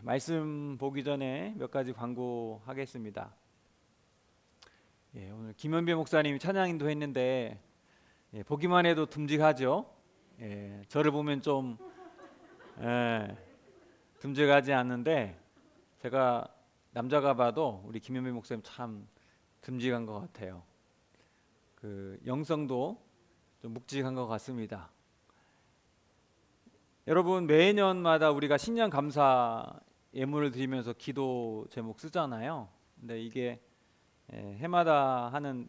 말씀 보기 전에 몇 가지 광고하겠습니다. 오늘 김현배 목사님이 찬양 인도했는데 보기만 해도 듬직하죠. 저를 보면 좀 듬직하지 않는데 제가 남자가 봐도 우리 김현배 목사님 참 듬직한 것 같아요. 그 영성도 좀 묵직한 것 같습니다. 여러분, 매년마다 우리가 신년 감사 예물을 드리면서 기도 제목 쓰잖아요. 근데 이게 해마다 하는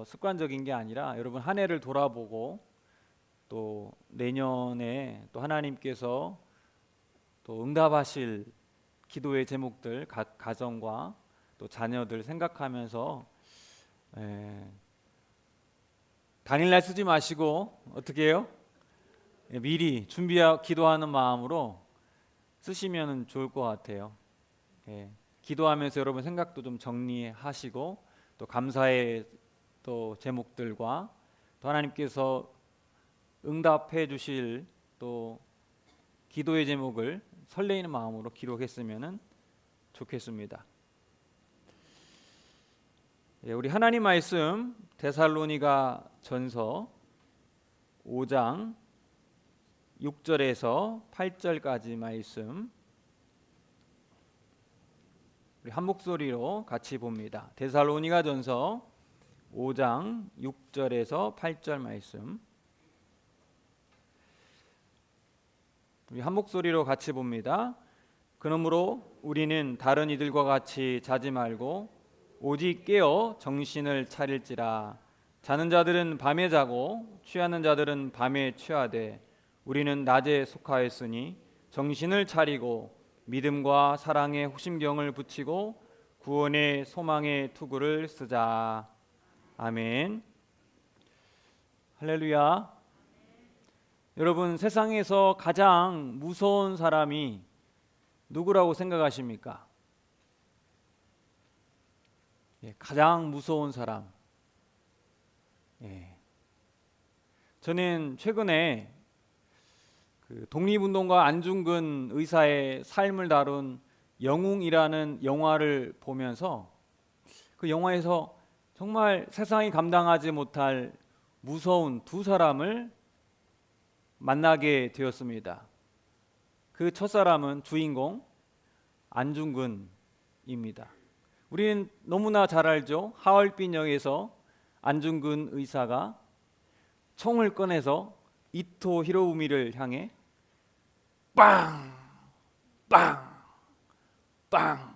습관적인 게 아니라 여러분 한 해를 돌아보고 또 내년에 또 하나님께서 또 응답하실 기도의 제목들, 가정과 또 자녀들 생각하면서 당일날 쓰지 마시고 어떻게 해요? 미리 기도하는 마음으로 쓰시면 좋을 것 같아요. 기도하면서 여러분 생각도 좀 정리하시고 또 감사의 또 제목들과 또 하나님께서 응답해 주실 또 기도의 제목을 설레이는 마음으로 기록했으면 좋겠습니다. 우리 하나님 말씀 데살로니가 전서 5장 6절에서 8절까지 말씀 우리 한 목소리로 같이 봅니다. 데살로니가 전서 5장 6절에서 8절 말씀 우리 한 목소리로 같이 봅니다. 그러므로 우리는 다른 이들과 같이 자지 말고 오직 깨어 정신을 차릴지라. 자는 자들은 밤에 자고 취하는 자들은 밤에 취하되 우리는 낮에 속하였으니 정신을 차리고 믿음과 사랑의 호심경을 붙이고 구원의 소망의 투구를 쓰자. 아멘. 할렐루야. 여러분, 세상에서 가장 무서운 사람이 누구라고 생각하십니까? 가장 무서운 사람. 저는 최근에 독립운동가 안중근 의사의 삶을 다룬 영웅이라는 영화를 보면서 그 영화에서 정말 세상이 감당하지 못할 무서운 두 사람을 만나게 되었습니다. 그 첫사람은 주인공 안중근입니다. 우리는 너무나 잘 알죠. 하얼빈역에서 안중근 의사가 총을 꺼내서 이토 히로부미를 향해 빵! 빵! 빵!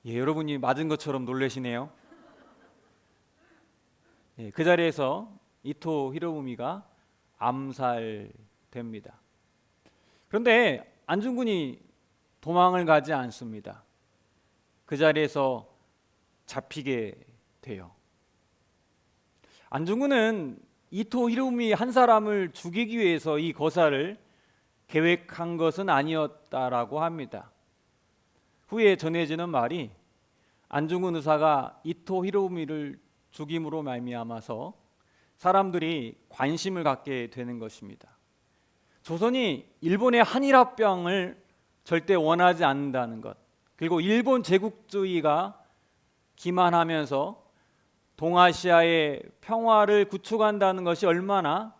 여러분이 맞은 것처럼 놀라시네요. 그 자리에서 이토 히로부미가 암살됩니다. 그런데 안중근이 도망을 가지 않습니다. 그 자리에서 잡히게 돼요. 안중근은 이토 히로부미 한 사람을 죽이기 위해서 이 거사를 계획한 것은 아니었다라고 합니다. 후에 전해지는 말이 안중근 의사가 이토 히로부미를 죽임으로 말미암아서 사람들이 관심을 갖게 되는 것입니다. 조선이 일본의 한일합병을 절대 원하지 않는다는 것, 그리고 일본 제국주의가 기만하면서 동아시아의 평화를 구축한다는 것이 얼마나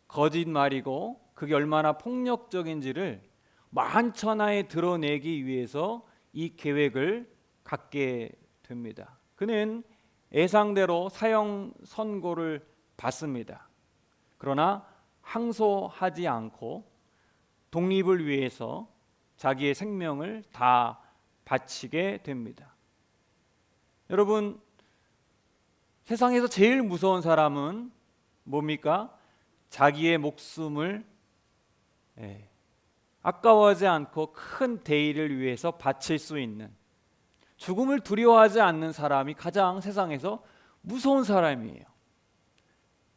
거짓말이고 그게 얼마나 폭력적인지를 만천하에 드러내기 위해서 이 계획을 갖게 됩니다. 그는 예상대로 사형 선고를 받습니다. 그러나 항소하지 않고 독립을 위해서 자기의 생명을 다 바치게 됩니다. 여러분, 세상에서 제일 무서운 사람은 뭡니까? 자기의 목숨을 아까워하지 않고 큰 대의를 위해서 바칠 수 있는, 죽음을 두려워하지 않는 사람이 가장 세상에서 무서운 사람이에요.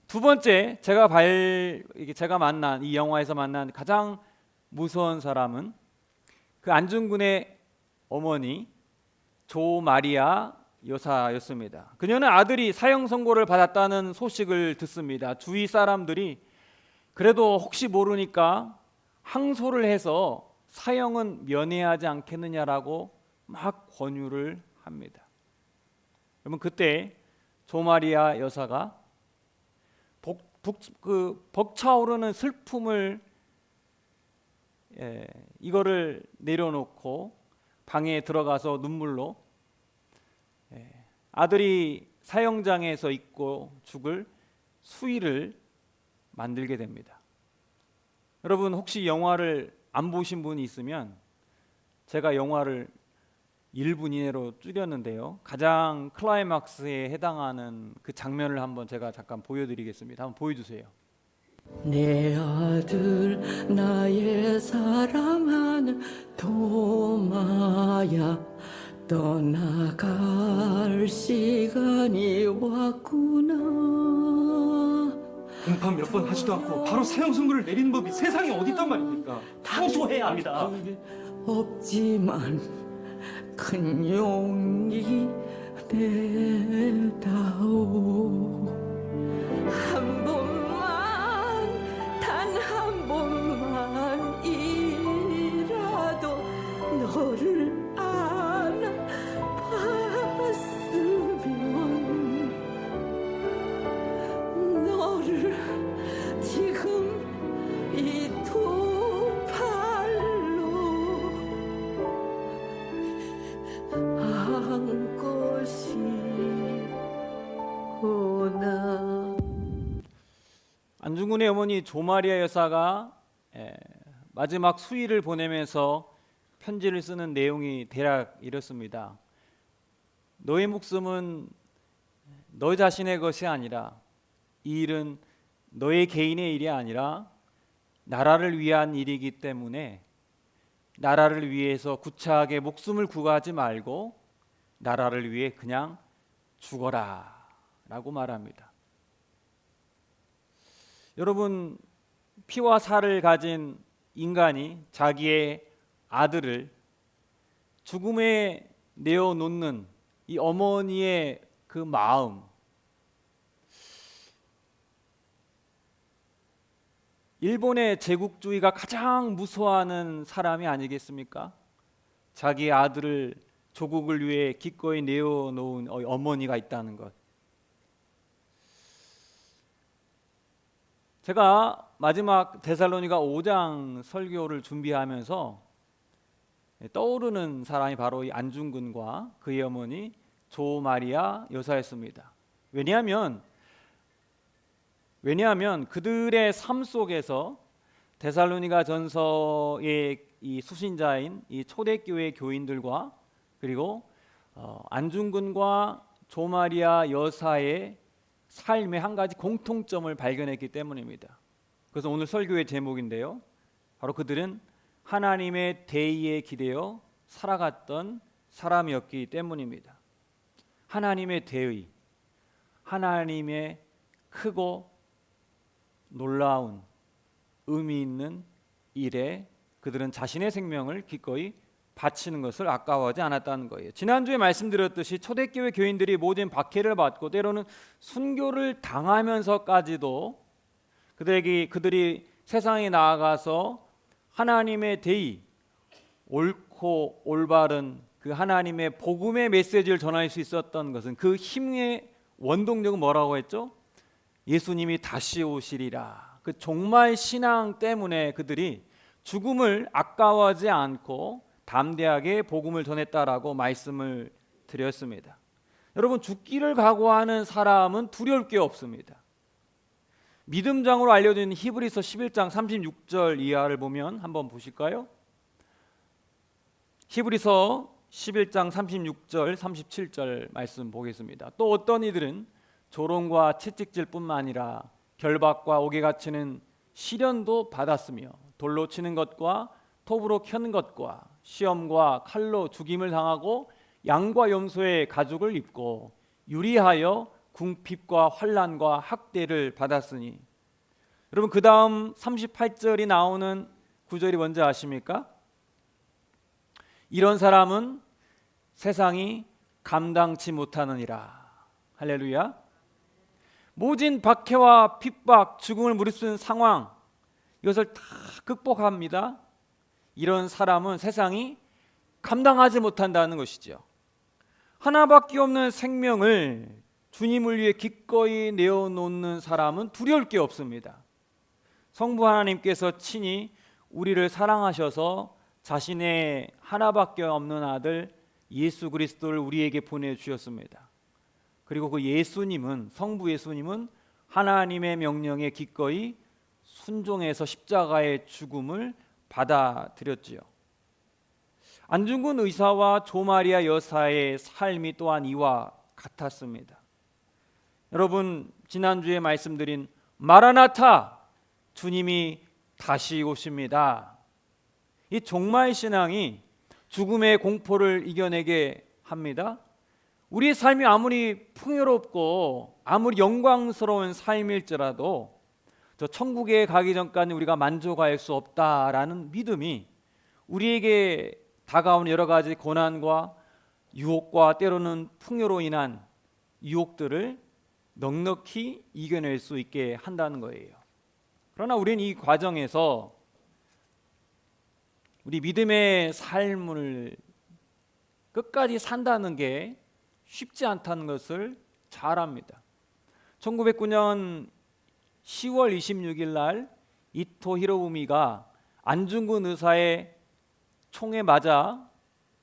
두 번째, 제가 만난 이 영화에서 만난 가장 무서운 사람은 그 안중근의 어머니 조 마리아 여사였습니다. 그녀는 아들이 사형 선고를 받았다는 소식을 듣습니다. 주위 사람들이 그래도 혹시 모르니까 항소를 해서 사형은 면회하지 않겠느냐라고 막 권유를 합니다. 여러분, 그때 조마리아 여사가 벅차오르는 슬픔을 이거를 내려놓고 방에 들어가서 눈물로 아들이 사형장에서 있고 죽을 수위를 만들게 됩니다. 여러분, 혹시 영화를 안 보신 분이 있으면 제가 영화를 1분 이내로 줄였는데요, 가장 클라이막스에 해당하는 그 장면을 한번 제가 잠깐 보여드리겠습니다. 한번 보여주세요. 내 아들 나의 사랑하는 도마야, 떠나갈 시간이 왔구나. 공판 몇 번 하지도 않고 바로 사형 선고를 내리는 법이 세상에 어디 있단 말입니까? 당소해야 합니다. 없지만 큰 용기 내다오. 한 번만, 단 한 번만이라도 너를 안아봤으면, 너를 지금 이 두 팔로 안고 싶구나. 안중근의 어머니 조마리아 여사가 마지막 수위를 보내면서 편지를 쓰는 내용이 대략 이렇습니다. 너의 목숨은 너 자신의 것이 아니라, 이 일은 너의 개인의 일이 아니라 나라를 위한 일이기 때문에 나라를 위해서 구차하게 목숨을 구하지 말고 나라를 위해 그냥 죽어라 라고 말합니다. 여러분, 피와 살을 가진 인간이 자기의 아들을 죽음에 내어놓는 이 어머니의 그 마음, 일본의 제국주의가 가장 무서워하는 사람이 아니겠습니까? 자기 아들을 조국을 위해 기꺼이 내어놓은 어머니가 있다는 것. 제가 마지막 데살로니가 5장 설교를 준비하면서 떠오르는 사람이 바로 이 안중근과 그의 어머니 조마리아 여사였습니다. 왜냐하면 그들의 삶 속에서 데살로니가 전서의 이 수신자인 이 초대교회 교인들과 그리고 안중근과 조마리아 여사의 삶의 한 가지 공통점을 발견했기 때문입니다. 그래서 오늘 설교의 제목인데요, 바로 그들은 하나님의 대의에 기대어 살아갔던 사람이었기 때문입니다. 하나님의 대의, 하나님의 크고 놀라운 의미 있는 일에 그들은 자신의 생명을 기꺼이 바치는 것을 아까워하지 않았다는 거예요. 지난주에 말씀드렸듯이 초대교회 교인들이 모든 박해를 받고 때로는 순교를 당하면서까지도 그들이 세상에 나아가서 하나님의 대의, 옳고 올바른 그 하나님의 복음의 메시지를 전할 수 있었던 것은, 그 힘의 원동력은 뭐라고 했죠? 예수님이 다시 오시리라. 그 종말 신앙 때문에 그들이 죽음을 아까워하지 않고 담대하게 복음을 전했다라고 말씀을 드렸습니다. 여러분, 죽기를 각오하는 사람은 두려울 게 없습니다. 믿음장으로 알려진 히브리서 11장 36절 이하를 보면 한번 보실까요? 히브리서 11장 36절 37절 말씀 보겠습니다. 또 어떤 이들은 조롱과 채찍질 뿐만 아니라 결박과 옥에 갇히는 시련도 받았으며 돌로 치는 것과 톱으로 켜는 것과 시험과 칼로 죽임을 당하고 양과 염소의 가죽을 입고 유리하여 궁핍과 환난과 학대를 받았으니. 여러분, 그 다음 38절이 나오는 구절이 뭔지 아십니까? 이런 사람은 세상이 감당치 못하느니라. 할렐루야. 모진 박해와 핍박, 죽음을 무릅쓰는 상황, 이것을 다 극복합니다. 이런 사람은 세상이 감당하지 못한다는 것이죠. 하나밖에 없는 생명을 주님을 위해 기꺼이 내어놓는 사람은 두려울 게 없습니다. 성부 하나님께서 친히 우리를 사랑하셔서 자신의 하나밖에 없는 아들 예수 그리스도를 우리에게 보내주셨습니다. 그리고 그 예수님은, 성부 예수님은 하나님의 명령에 기꺼이 순종해서 십자가의 죽음을 받아들였지요. 안중근 의사와 조마리아 여사의 삶이 또한 이와 같았습니다. 여러분, 지난주에 말씀드린 마라나타, 주님이 다시 오십니다. 이 종말 신앙이 죽음의 공포를 이겨내게 합니다. 우리의 삶이 아무리 풍요롭고 아무리 영광스러운 삶일지라도 저 천국에 가기 전까지 우리가 만족할 수 없다라는 믿음이 우리에게 다가오는 여러 가지 고난과 유혹과 때로는 풍요로 인한 유혹들을 넉넉히 이겨낼 수 있게 한다는 거예요. 그러나 우리는 이 과정에서 우리 믿음의 삶을 끝까지 산다는 게 쉽지 않다는 것을 잘 압니다. 1909년 10월 26일 날 이토 히로부미가 안중근 의사의 총에 맞아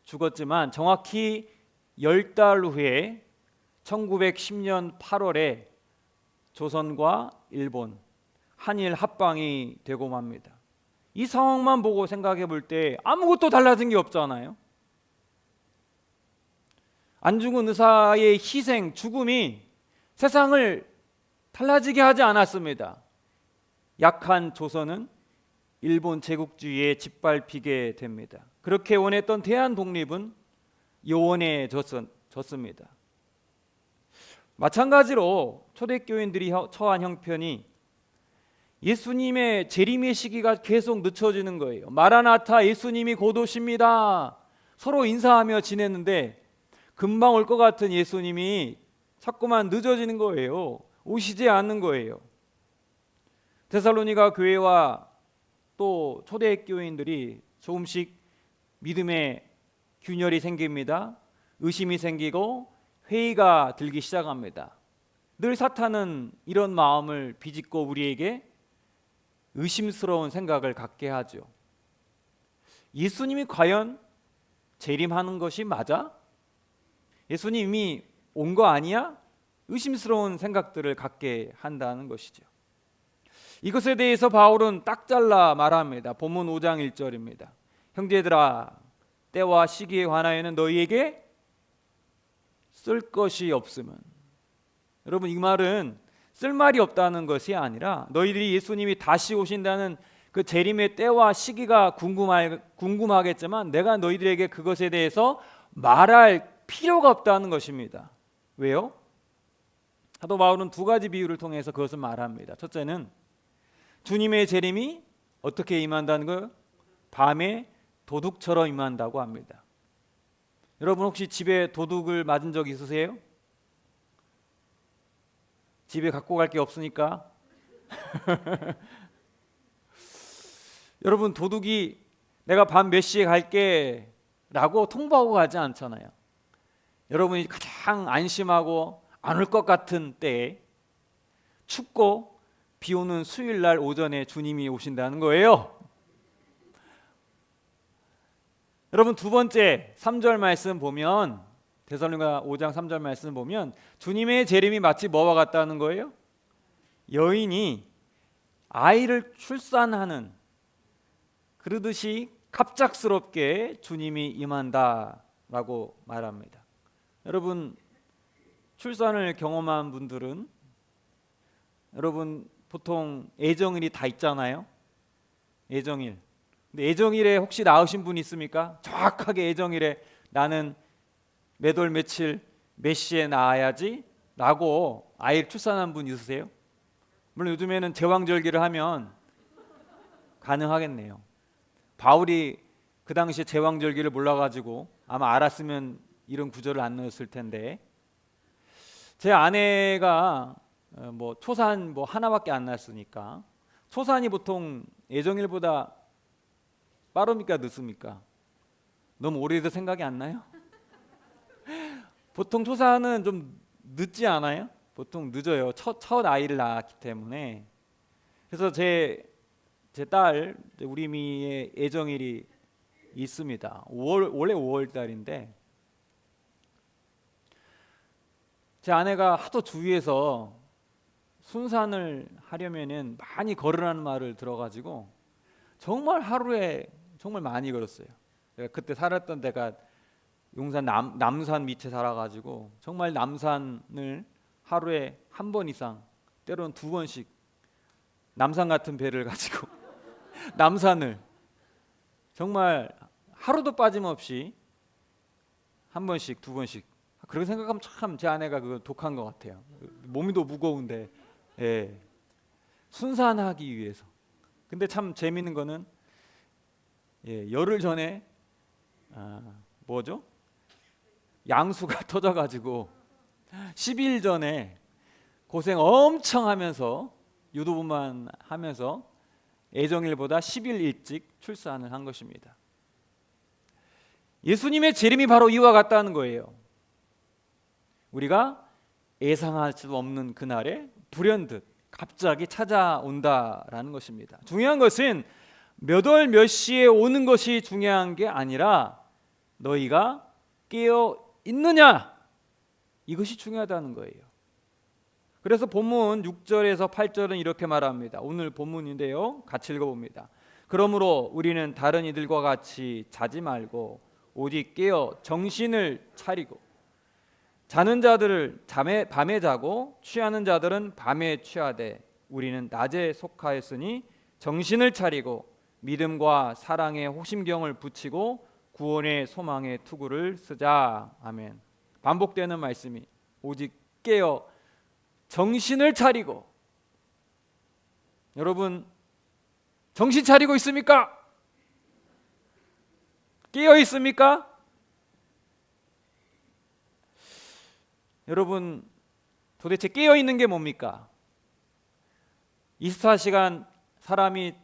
죽었지만 정확히 10달 후에 1910년 8월에 조선과 일본, 한일 합방이 되고 맙니다. 이 상황만 보고 생각해 볼 때 아무것도 달라진 게 없잖아요. 안중근 의사의 희생, 죽음이 세상을 달라지게 하지 않았습니다. 약한 조선은 일본 제국주의에 짓밟히게 됩니다. 그렇게 원했던 대한 독립은 요원해졌습니다. 마찬가지로 초대교인들이 처한 형편이 예수님의 재림의 시기가 계속 늦춰지는 거예요. 마라나타, 예수님이 곧 오십니다. 서로 인사하며 지냈는데 금방 올 것 같은 예수님이 자꾸만 늦어지는 거예요. 오시지 않는 거예요. 데살로니가 교회와 또 초대교인들이 조금씩 믿음의 균열이 생깁니다. 의심이 생기고 회의가 들기 시작합니다. 늘 사탄은 이런 마음을 비집고 우리에게 의심스러운 생각을 갖게 하죠. 예수님이 과연 재림하는 것이 맞아? 예수님이 온 거 아니야? 의심스러운 생각들을 갖게 한다는 것이죠. 이것에 대해서 바울은 딱 잘라 말합니다. 본문 5장 1절입니다. 형제들아, 때와 시기에 관하여는 너희에게 쓸 것이 없으면. 여러분, 이 말은 쓸 말이 없다는 것이 아니라 너희들이 예수님이 다시 오신다는 그 재림의 때와 시기가 궁금하겠지만 내가 너희들에게 그것에 대해서 말할 필요가 없다는 것입니다. 왜요? 사도 바울은 두 가지 비유를 통해서 그것을 말합니다. 첫째는 주님의 재림이 어떻게 임한다는 거예요? 밤에 도둑처럼 임한다고 합니다. 여러분, 혹시 집에 도둑을 맞은 적 있으세요? 집에 갖고 갈 게 없으니까. 여러분, 도둑이 내가 밤 몇 시에 갈게 라고 통보하고 가지 않잖아요. 여러분이 가장 안심하고 안 올 것 같은 때에 춥고 비 오는 수요일 날 오전에 주님이 오신다는 거예요. 여러분, 두 번째 3절 말씀 보면, 데살로니가 5장 3절 말씀 보면 주님의 재림이 마치 뭐와 같다는 거예요? 여인이 아이를 출산하는 그러듯이 갑작스럽게 주님이 임한다라고 말합니다. 여러분, 출산을 경험한 분들은 여러분 보통 애정일이 다 있잖아요. 애정일. 근데 애정일에 혹시 낳으신 분 있습니까? 정확하게 애정일에 나는 몇 월 며칠 몇 시에 낳아야지 라고 아이를 출산한 분 있으세요? 물론 요즘에는 제왕절개를 하면 가능하겠네요. 바울이 그 당시에 제왕절개를 몰라가지고 아마 알았으면 이런 구절을 안 넣었을 텐데, 제 아내가 초산 하나밖에 안 낳았으니까 초산이 보통 애정일보다 빠릅니까 늦습니까? 너무 오래돼서 생각이 안 나요? 보통 초사는 좀 늦지 않아요? 보통 늦어요. 첫 아이를 낳았기 때문에. 그래서 제 딸 우리 미의 애정일이 있습니다. 원래 5월 달인데 제 아내가 하도 주위에서 순산을 하려면은 많이 걸으라는 말을 들어가지고 정말 하루에 정말 많이 걸었어요. 내가 그때 살았던 데가 용산 남산 밑에 살아가지고 정말 남산을 하루에 한 번 이상, 때로는 2번씩 남산 같은 배를 가지고 남산을 정말 하루도 빠짐없이 한 번씩 2번씩. 그렇게 생각하면 참 제 아내가 그거 독한 것 같아요. 몸도 무거운데 순산하기 위해서. 근데 참 재밌는 거는 열흘 전에 뭐죠? 양수가 터져가지고 10일 전에 고생 엄청 하면서 유도분만 하면서 애정일보다 10일 일찍 출산을 한 것입니다. 예수님의 재림이 바로 이와 같다는 거예요. 우리가 예상할 수 없는 그날에 불현듯 갑자기 찾아온다라는 것입니다. 중요한 것은 몇 월 몇 시에 오는 것이 중요한 게 아니라 너희가 깨어 있느냐, 이것이 중요하다는 거예요. 그래서 본문 6절에서 8절은 이렇게 말합니다. 오늘 본문인데요, 같이 읽어봅니다. 그러므로 우리는 다른 이들과 같이 자지 말고 오직 깨어 정신을 차리고, 자는 자들을 밤에 자고 취하는 자들은 밤에 취하되 우리는 낮에 속하였으니 정신을 차리고 믿음과 사랑의 호심경을 붙이고 구원의 소망의 투구를 쓰자. 아멘. 반복되는 말씀이 오직 깨어 정신을 차리고. 여러분 정신 차리고 있습니까? 깨어 있습니까? 여러분 도대체 깨어 있는 게 뭡니까? 24시간 사람이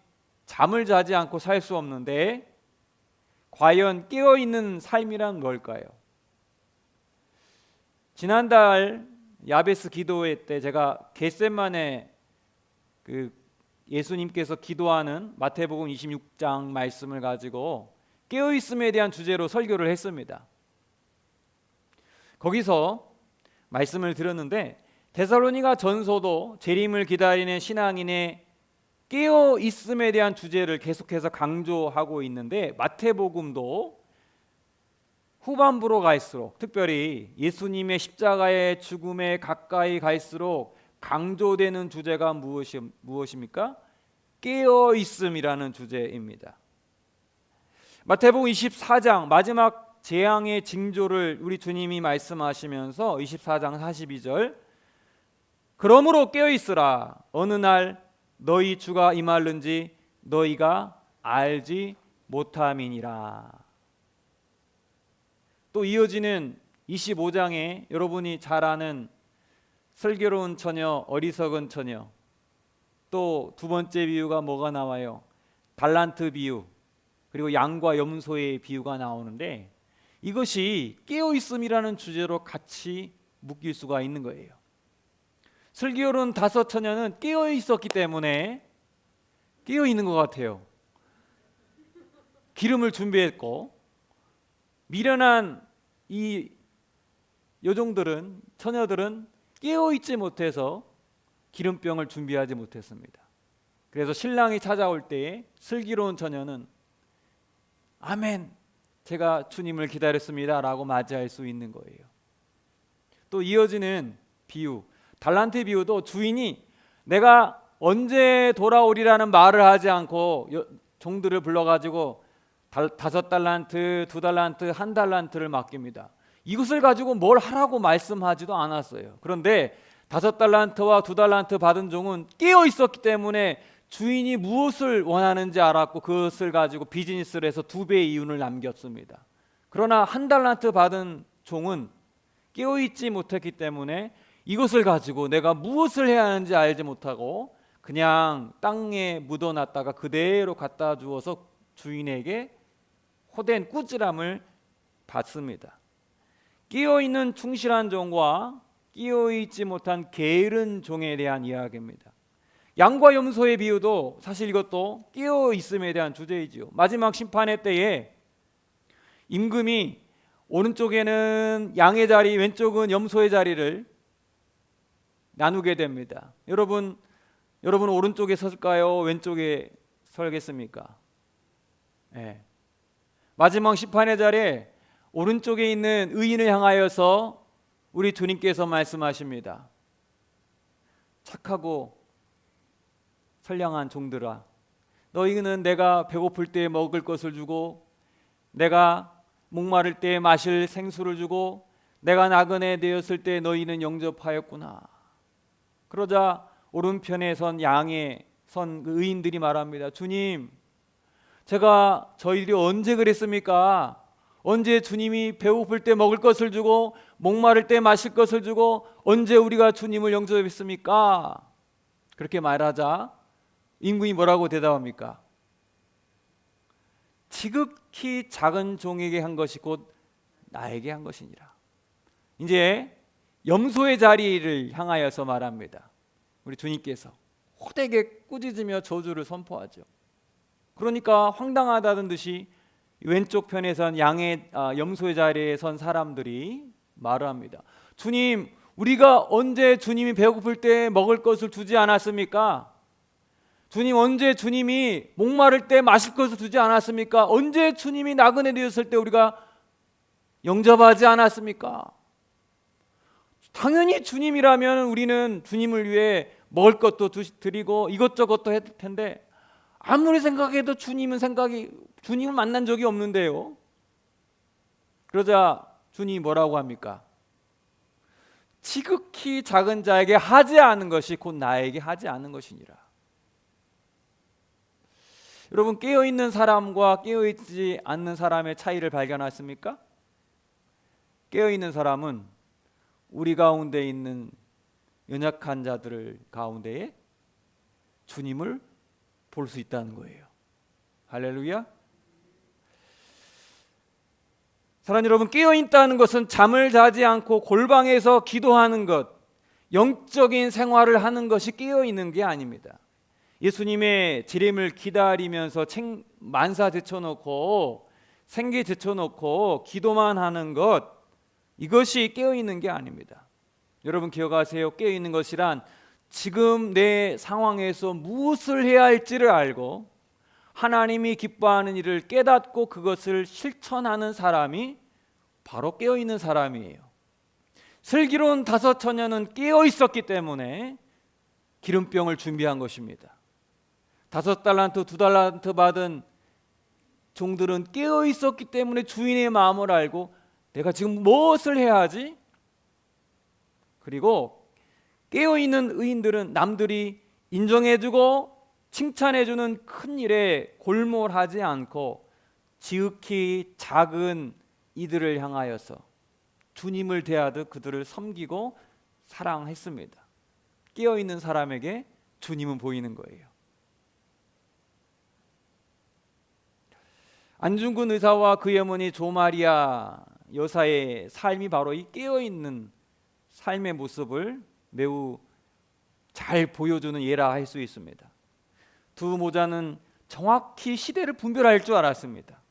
잠을 자지 않고 살 수 없는데 과연 깨어 있는 삶이란 뭘까요? 지난달 야베스 기도회 때 제가 겟세마네 예수님께서 기도하는 마태복음 26장 말씀을 가지고 깨어 있음에 대한 주제로 설교를 했습니다. 거기서 말씀을 들었는데 데살로니가 전서도 재림을 기다리는 신앙인의 깨어 있음에 대한 주제를 계속해서 강조하고 있는데 마태복음도 후반부로 갈수록, 특별히 예수님의 십자가의 죽음에 가까이 갈수록 강조되는 주제가 무엇입니까? 깨어 있음이라는 주제입니다. 마태복음 24장 마지막 재앙의 징조를 우리 주님이 말씀하시면서 24장 42절, 그러므로 깨어 있으라. 어느 날 너희 주가 임할는지 너희가 알지 못함이니라. 또 이어지는 25장에 여러분이 잘 아는 슬기로운 처녀, 어리석은 처녀, 또 두 번째 비유가 뭐가 나와요? 달란트 비유, 그리고 양과 염소의 비유가 나오는데 이것이 깨어있음이라는 주제로 같이 묶일 수가 있는 거예요. 슬기로운 5 처녀는 깨어 있었기 때문에 깨어 있는 것 같아요. 기름을 준비했고, 미련한 이 여종들은, 처녀들은 깨어 있지 못해서 기름병을 준비하지 못했습니다. 그래서 신랑이 찾아올 때에 슬기로운 처녀는 아멘, 제가 주님을 기다렸습니다 라고 맞이할 수 있는 거예요. 또 이어지는 비유, 달란트 비유도 주인이 내가 언제 돌아오리라는 말을 하지 않고 종들을 불러가지고 5달란트, 2달란트, 1달란트를 맡깁니다. 이것을 가지고 뭘 하라고 말씀하지도 않았어요. 그런데 5달란트와 2달란트 받은 종은 깨어 있었기 때문에 주인이 무엇을 원하는지 알았고 그것을 가지고 비즈니스를 해서 2배의 이윤을 남겼습니다. 그러나 1달란트 받은 종은 깨어 있지 못했기 때문에 이것을 가지고 내가 무엇을 해야 하는지 알지 못하고 그냥 땅에 묻어놨다가 그대로 갖다 주어서 주인에게 호된 꾸지람을 받습니다. 끼어있는 충실한 종과 끼어있지 못한 게으른 종에 대한 이야기입니다. 양과 염소의 비유도 사실 이것도 끼어있음에 대한 주제이지요. 마지막 심판의 때에 임금이 오른쪽에는 양의 자리, 왼쪽은 염소의 자리를 나누게 됩니다. 여러분 오른쪽에 설까요? 왼쪽에 설겠습니까? 네. 마지막 심판의 자리에 오른쪽에 있는 의인을 향하여서 우리 주님께서 말씀하십니다. 착하고 선량한 종들아, 너희는 내가 배고플 때 먹을 것을 주고, 내가 목마를 때 마실 생수를 주고, 내가 나그네 되었을 때 너희는 영접하였구나. 그러자 오른편에 선 양에 선 그 의인들이 말합니다. 주님, 제가 저희들이 언제 그랬습니까? 언제 주님이 배고플 때 먹을 것을 주고 목마를 때 마실 것을 주고 언제 우리가 주님을 영접했습니까? 그렇게 말하자 임금이 뭐라고 대답합니까? 지극히 작은 종에게 한 것이 곧 나에게 한 것이니라. 이제 염소의 자리를 향하여서 말합니다. 우리 주님께서 호되게 꾸짖으며 저주를 선포하죠. 그러니까 황당하다는 듯이 왼쪽 편에 선 염소의 자리에 선 사람들이 말을 합니다. 주님, 우리가 언제 주님이 배고플 때 먹을 것을 주지 않았습니까? 주님, 언제 주님이 목마를 때 마실 것을 주지 않았습니까? 언제 주님이 나그네 되었을 때 우리가 영접하지 않았습니까? 당연히 주님이라면 우리는 주님을 위해 먹을 것도 드리고 이것저것도 했을 텐데 아무리 생각해도 주님을 만난 적이 없는데요. 그러자 주님이 뭐라고 합니까? 지극히 작은 자에게 하지 않은 것이 곧 나에게 하지 않은 것이니라. 여러분, 깨어있는 사람과 깨어있지 않는 사람의 차이를 발견하십니까? 깨어있는 사람은 우리 가운데 있는 연약한 자들 가운데에 주님을 볼 수 있다는 거예요. 할렐루야. 사랑하는 여러분, 깨어있다는 것은 잠을 자지 않고 골방에서 기도하는 것, 영적인 생활을 하는 것이 깨어있는 게 아닙니다. 예수님의 재림을 기다리면서 만사 제쳐놓고 생계 제쳐놓고 기도만 하는 것, 이것이 깨어있는 게 아닙니다. 여러분 기억하세요. 깨어있는 것이란 지금 내 상황에서 무엇을 해야 할지를 알고 하나님이 기뻐하는 일을 깨닫고 그것을 실천하는 사람이 바로 깨어있는 사람이에요. 슬기로운 5 처녀는 깨어있었기 때문에 기름병을 준비한 것입니다. 5 달란트 2 달란트 받은 종들은 깨어있었기 때문에 주인의 마음을 알고 내가 지금 무엇을 해야 하지? 그리고 깨어있는 의인들은 남들이 인정해주고 칭찬해주는 큰 일에 골몰하지 않고 지극히 작은 이들을 향하여서 주님을 대하듯 그들을 섬기고 사랑했습니다. 깨어있는 사람에게 주님은 보이는 거예요. 안중근 의사와 그의 어머니 조마리아 여사의 삶이 바로 이 깨어있는 삶의 모습을 매우 잘 보여주는 예라 할 수 있습니다. 두 모자는 정확히 시대를 분별할 줄 알았습니다.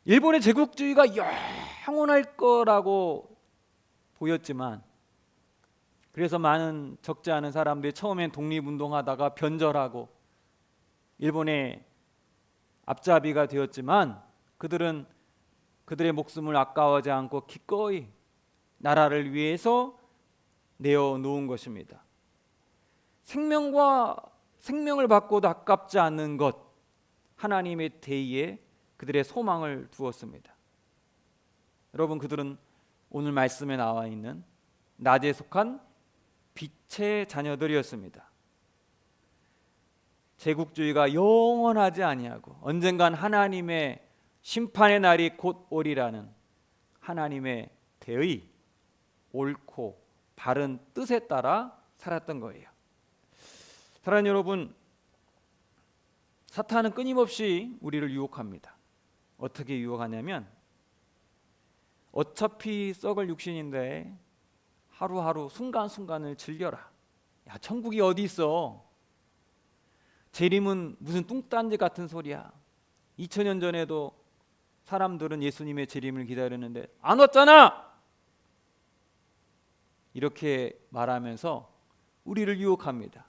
일본의 제국주의가 영원할 거라고 보였지만, 그래서 많은 적지 않은 사람들이 처음엔 독립운동하다가 변절하고 일본의 앞잡이가 되었지만 그들은 그들의 목숨을 아까워하지 않고 기꺼이 나라를 위해서 내어놓은 것입니다. 생명을 받고도 아깝지 않는 것, 하나님의 대의에 그들의 소망을 두었습니다. 여러분, 그들은 오늘 말씀에 나와 있는 낮에 속한 빛의 자녀들이었습니다. 제국주의가 영원하지 아니하고 언젠간 하나님의 심판의 날이 곧 오리라는 하나님의 대의, 옳고 바른 뜻에 따라 살았던 거예요. 사랑하는 여러분, 사탄은 끊임없이 우리를 유혹합니다. 어떻게 유혹하냐면 어차피 썩을 육신인데 하루하루 순간순간을 즐겨라. 야, 천국이 어디 있어? 재림은 무슨 뚱딴지 같은 소리야. 2000년 전에도 사람들은 예수님의 재림을 기다렸는데 안 왔잖아. 이렇게 말하면서 우리를 유혹합니다.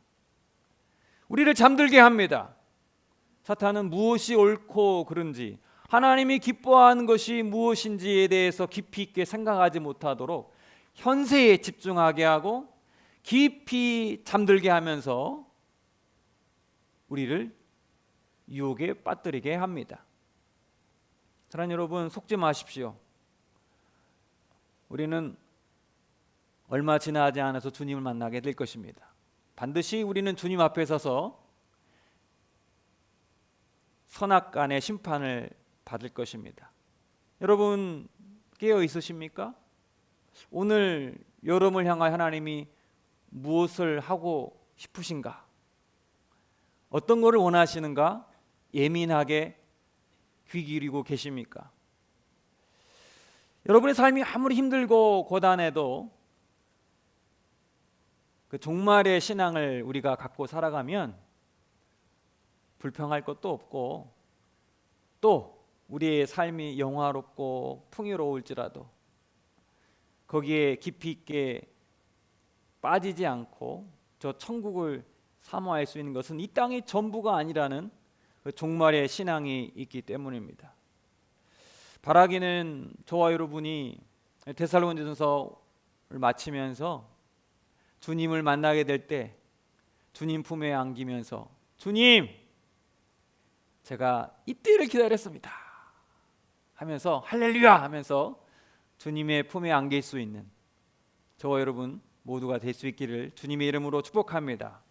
우리를 잠들게 합니다. 사탄은 무엇이 옳고 그른지, 하나님이 기뻐하는 것이 무엇인지에 대해서 깊이 있게 생각하지 못하도록 현세에 집중하게 하고 깊이 잠들게 하면서 우리를 유혹에 빠뜨리게 합니다. 사랑하는 여러분, 속지 마십시오. 우리는 얼마 지나지 않아서 주님을 만나게 될 것입니다. 반드시 우리는 주님 앞에 서서 선악간의 심판을 받을 것입니다. 여러분 깨어 있으십니까? 오늘 여러분을 향하여 하나님이 무엇을 하고 싶으신가? 어떤 것을 원하시는가? 예민하게 귀 기울이고 계십니까? 여러분의 삶이 아무리 힘들고 고단해도 그 종말의 신앙을 우리가 갖고 살아가면 불평할 것도 없고 또 우리의 삶이 영화롭고 풍요로울지라도 거기에 깊이 있게 빠지지 않고 저 천국을 사모할 수 있는 것은 이 땅이 전부가 아니라는 그 종말의 신앙이 있기 때문입니다. 바라기는 저와 여러분이 데살로니가전서를 마치면서 주님을 만나게 될 때 주님 품에 안기면서 주님, 제가 이때를 기다렸습니다 하면서 할렐루야 하면서 주님의 품에 안길 수 있는 저와 여러분 모두가 될 수 있기를 주님의 이름으로 축복합니다.